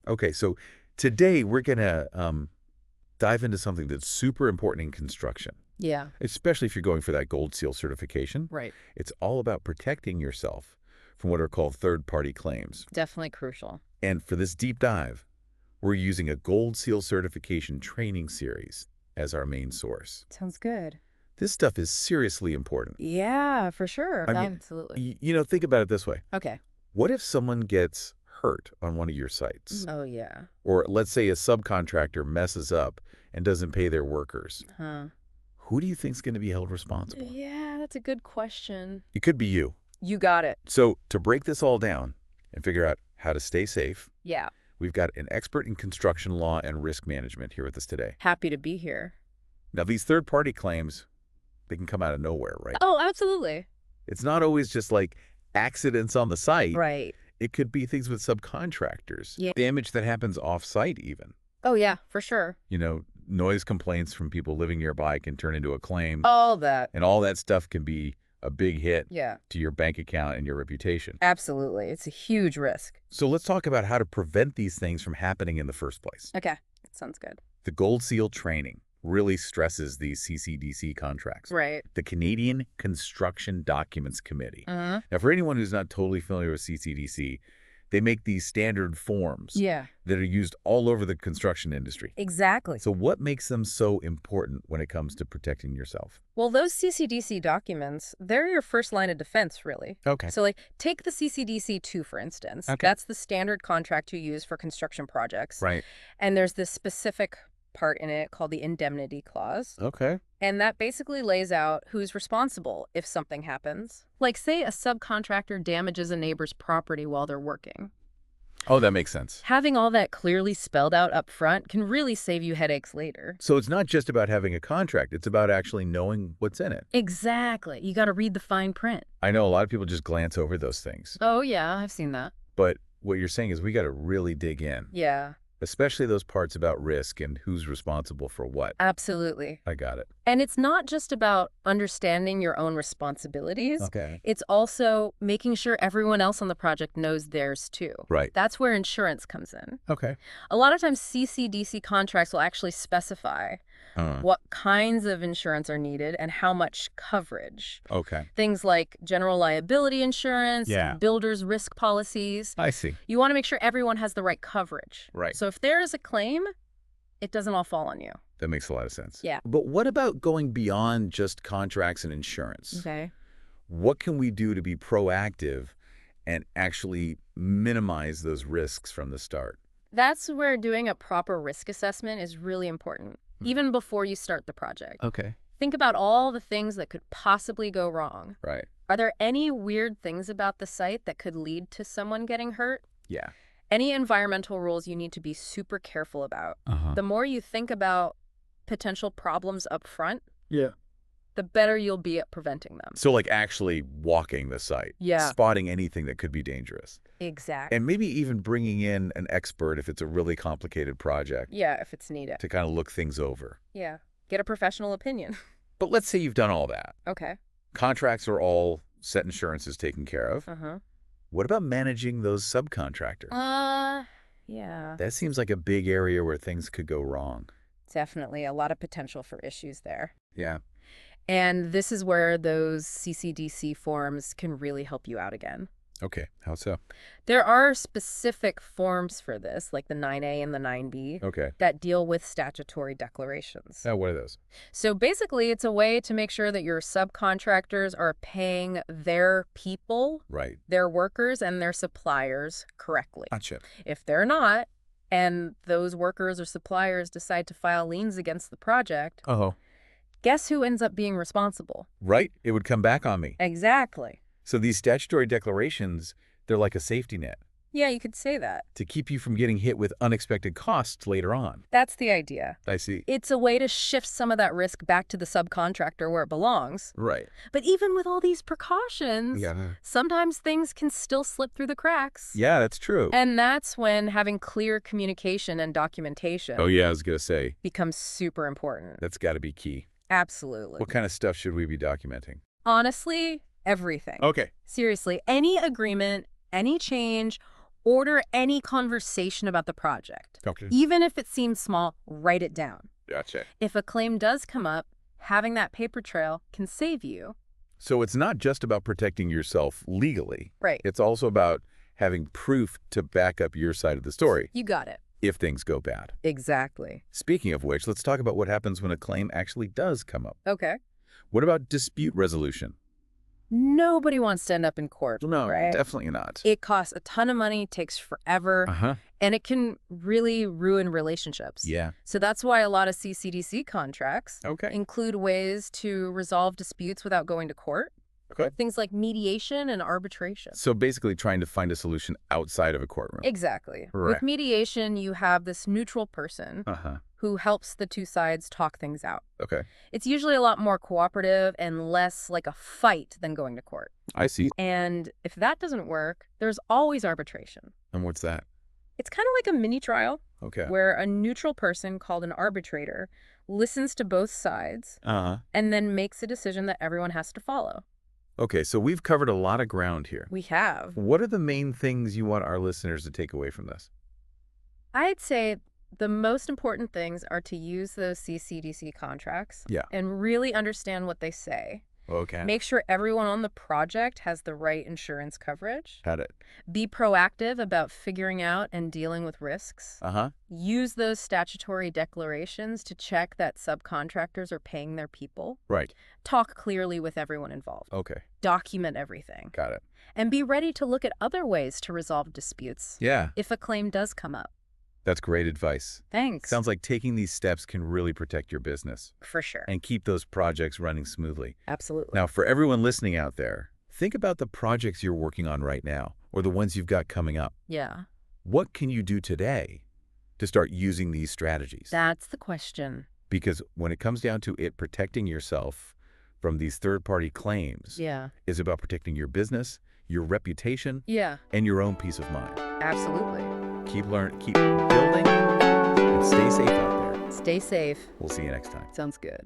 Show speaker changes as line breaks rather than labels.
Okay, so today we're going to dive into something that's super important in construction,
Yeah,
especially if you're going for that Gold Seal certification.
right.
It's all about protecting yourself from what are called third-party claims.
Definitely crucial.
And for this deep dive, we're using a Gold Seal certification training series as our main source.
Sounds good.
This stuff is seriously important.
Yeah, for sure.
I mean,
Absolutely.
think about it this way.
Okay.
What if someone gets hurt on one of your sites?
Oh, yeah.
Or let's say a subcontractor messes up and doesn't pay their workers.
Huh.
Who do you think's going to be held responsible?
Yeah, that's a good question.
It could be you.
You got it.
So to break this all down and figure out how to stay safe,
Yeah.
we've got an expert in construction law and risk management here with us today.
Happy to be here.
Now, these third-party claims, they can come out of nowhere, right?
Oh, absolutely.
It's not always just like accidents on the site.
Right.
It could be things with subcontractors,
Yeah.
damage that happens off-site even.
Oh, yeah, for sure.
Noise complaints from people living nearby can turn into a claim.
All that.
And all that stuff can be a big hit
Yeah,
to your bank account and your reputation.
absolutely. It's a huge risk.
So let's talk about how to prevent these things from happening in the first place.
Okay. Sounds good.
The Gold Seal training really stresses these CCDC contracts.
Right.
The Canadian Construction Documents Committee.
Uh-huh.
Now, for anyone who's not totally familiar with CCDC, they make these standard forms
Yeah.
that are used all over the construction industry.
Exactly.
So what makes them so important when it comes to protecting yourself?
Well, those CCDC documents, they're your first line of defense, really.
Okay.
So, take the CCDC-2, for instance.
Okay.
That's the standard contract you use for construction projects.
Right.
And there's this specific part in it called the indemnity clause.
Okay.
And that basically lays out who's responsible if something happens. Like, say a subcontractor damages a neighbor's property while they're working.
Oh, that makes sense.
Having all that clearly spelled out up front can really save you headaches later.
So it's not just about having a contract. It's about actually knowing what's in it.
Exactly. You got to read the fine print.
I know a lot of people just glance over those things.
Oh, yeah, I've seen that.
But what you're saying is we got to really dig in,
Yeah,
especially those parts about risk and who's responsible for what.
absolutely.
I got it.
And it's not just about understanding your own responsibilities.
Okay.
It's also making sure everyone else on the project knows theirs too.
Right.
That's where insurance comes in.
Okay.
A lot of times CCDC contracts will actually specify what kinds of insurance are needed and how much coverage.
Okay.
Things like general liability insurance,
Yeah.
builder's risk policies.
I see.
You want to make sure everyone has the right coverage.
Right.
So if there is a claim, it doesn't all fall on you.
That makes a lot of sense.
Yeah.
But what about going beyond just contracts and insurance?
Okay.
What can we do to be proactive and actually minimize those risks from the start?
That's where doing a proper risk assessment is really important, even before you start the project.
Okay.
Think about all the things that could possibly go wrong.
Right.
Are there any weird things about the site that could lead to someone getting hurt?
Yeah.
Any environmental rules you need to be super careful about. The more you think about potential problems up front,
Yeah.
the better you'll be at preventing them.
So like actually walking the site.
Yeah.
Spotting anything that could be dangerous.
Exactly.
And maybe even bringing in an expert if it's a really complicated project
Yeah, if it's needed.
to kind of look things over.
Yeah. Get a professional opinion.
But let's say you've done all that.
Okay.
Contracts are all set, insurance is taken care of.
Uh-huh.
What about managing those subcontractors?
Yeah.
That seems like a big area where things could go wrong.
Definitely a lot of potential for issues there.
Yeah.
And this is where those CCDC forms can really help you out again.
Okay. How so?
There are specific forms for this, like the 9A and the 9B,
Okay.
that deal with statutory declarations.
What are those?
So basically, it's a way to make sure that your subcontractors are paying their people,
Right.
their workers, and their suppliers correctly.
Gotcha.
If they're not, and those workers or suppliers decide to file liens against the project,
Oh.
guess who ends up being responsible?
Right. It would come back on me.
Exactly.
So these statutory declarations, they're like a safety net
Yeah, you could say that.
to keep you from getting hit with unexpected costs later on.
That's the idea.
I see.
It's a way to shift some of that risk back to the subcontractor where it belongs.
Right.
But even with all these precautions,
Yeah.
sometimes things can still slip through the cracks.
Yeah, that's true.
And that's when having clear communication and documentation
Oh, yeah, I was going to say,
becomes super important.
that's got to be key.
Absolutely.
What kind of stuff should we be documenting?
Honestly, everything.
Okay.
Seriously, any agreement, any change, Order any conversation about the project.
Okay.
Even if it seems small, write it down.
Gotcha.
If a claim does come up, having that paper trail can save you.
So it's not just about protecting yourself legally.
Right.
It's also about having proof to back up your side of the story
You got it.
if things go bad.
Exactly.
Speaking of which, let's talk about what happens when a claim actually does come up.
Okay.
What about dispute resolution?
Nobody wants to end up in court,
No,
right?
definitely not.
It costs a ton of money, takes forever,
Uh-huh.
and it can really ruin relationships.
Yeah.
So that's why a lot of CCDC contracts
Okay.
include ways to resolve disputes without going to court.
Okay.
Things like mediation and arbitration.
So basically trying to find a solution outside of a courtroom.
Exactly.
Right.
With mediation, you have this neutral person
Uh-huh.
who helps the two sides talk things out.
Okay.
It's usually a lot more cooperative and less like a fight than going to court.
I see.
And if that doesn't work, there's always arbitration.
And what's that?
It's kind of like a mini trial
Okay.
where a neutral person called an arbitrator listens to both sides
Uh-huh.
and then makes a decision that everyone has to follow.
Okay, so we've covered a lot of ground here.
We have.
What are the main things you want our listeners to take away from this?
I'd say the most important things are to use those CCDC contracts
Yeah.
and really understand what they say.
Okay.
Make sure everyone on the project has the right insurance coverage.
Had it.
Be proactive about figuring out and dealing with risks.
Uh-huh.
Use those statutory declarations to check that subcontractors are paying their people.
Right.
Talk clearly with everyone involved.
Okay.
Document everything.
Got it.
And be ready to look at other ways to resolve disputes
Yeah.
if a claim does come up.
That's great advice.
Thanks.
Sounds like taking these steps can really protect your business
For sure.
and keep those projects running smoothly.
Absolutely.
Now, for everyone listening out there, think about the projects you're working on right now or the ones you've got coming up.
Yeah.
What can you do today to start using these strategies?
That's the question.
Because when it comes down to it, protecting yourself from these third-party claims
Yeah.
is about protecting your business, your reputation,
Yeah.
and your own peace of mind.
Absolutely.
Keep building, and stay safe out there.
Stay safe.
We'll see you next time.
Sounds good.